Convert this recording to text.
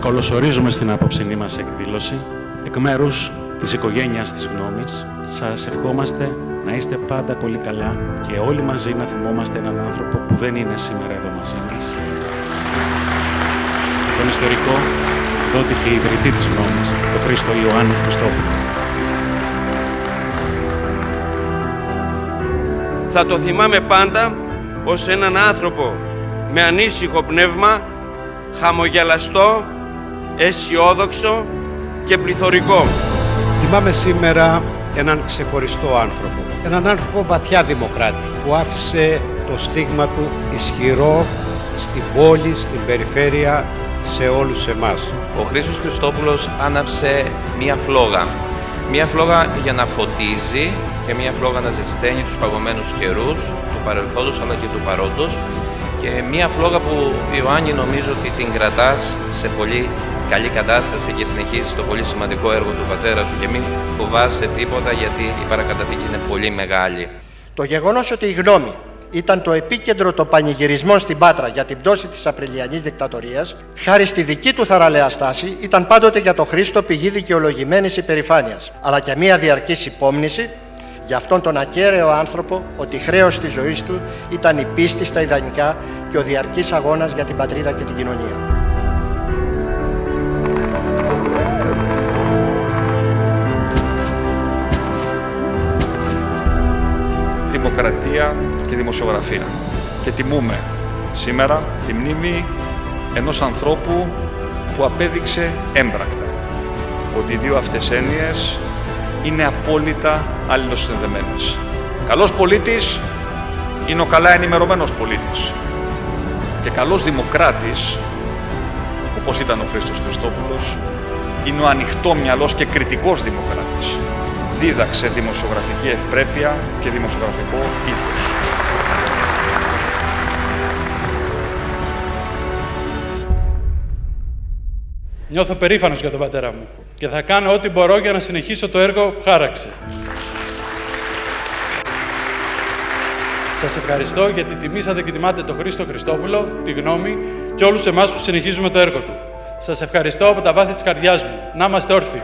Καλωσορίζουμε στην απόψινή μας εκδήλωση. Εκ μέρους της οικογένειας της Γνώμης, σας ευχόμαστε να είστε πάντα πολύ καλά και όλοι μαζί να θυμόμαστε έναν άνθρωπο που δεν είναι σήμερα εδώ μαζί μας. Τον ιστορικό δότη και ιδρυτή της Γνώμης, τον Χρήστο Ιωάννη Χριστόπουλο. Θα το θυμάμαι πάντα ως έναν άνθρωπο με ανήσυχο πνεύμα, χαμογελαστό, αισιόδοξο και πληθωρικό. Θυμάμαι σήμερα έναν ξεχωριστό άνθρωπο. Έναν άνθρωπο βαθιά δημοκράτη που άφησε το στίγμα του ισχυρό στην πόλη, στην περιφέρεια, σε όλους εμάς. Ο Χρήστος Χριστόπουλος άναψε μία φλόγα. Μία φλόγα για να φωτίζει και μία φλόγα να ζεσταίνει τους παγωμένους καιρούς του παρελθόντος αλλά και του παρόντος, και μία φλόγα που, Ιωάννη, νομίζω ότι την κρατάς σε πολύ καλή κατάσταση και συνεχίζεις το πολύ σημαντικό έργο του πατέρα σου και μην φοβάσαι τίποτα, γιατί η παρακαταθήκη είναι πολύ μεγάλη. Το γεγονός ότι η Γνώμη ήταν το επίκεντρο των πανηγυρισμών στην Πάτρα για την πτώση της Απριλιανής δικτατορίας, χάρη στη δική του θαραλέα στάση, ήταν πάντοτε για τον Χρήστο πηγή δικαιολογημένης υπερηφάνειας, αλλά και μια διαρκής υπόμνηση για αυτόν τον ακέραιο άνθρωπο ότι χρέος της ζωής του ήταν η πίστη στα ιδανικά και ο διαρκής αγώνας για την πατρίδα και την κοινωνία. Δημοκρατία και δημοσιογραφία. Και τιμούμε σήμερα τη μνήμη ενός ανθρώπου που απέδειξε έμπρακτα ότι οι δύο αυτές έννοιες είναι απόλυτα αλληλοσυνδεμένες. Καλός πολίτης είναι ο καλά ενημερωμένος πολίτης. Και καλός δημοκράτης, όπως ήταν ο Χρήστος Χριστόπουλος, είναι ο ανοιχτόμυαλος και κριτικός δημοκράτης. Δίδαξε δημοσιογραφική ευπρέπεια και δημοσιογραφικό ήθος. Νιώθω περήφανος για τον πατέρα μου και θα κάνω ό,τι μπορώ για να συνεχίσω το έργο που χάραξε. Σας ευχαριστώ γιατί τιμήσατε και τιμάτε τον Χρήστο Χριστόπουλο, τη Γνώμη και όλους εμάς που συνεχίζουμε το έργο του. Σας ευχαριστώ από τα βάθη της καρδιάς μου. Να είμαστε όρθιοι.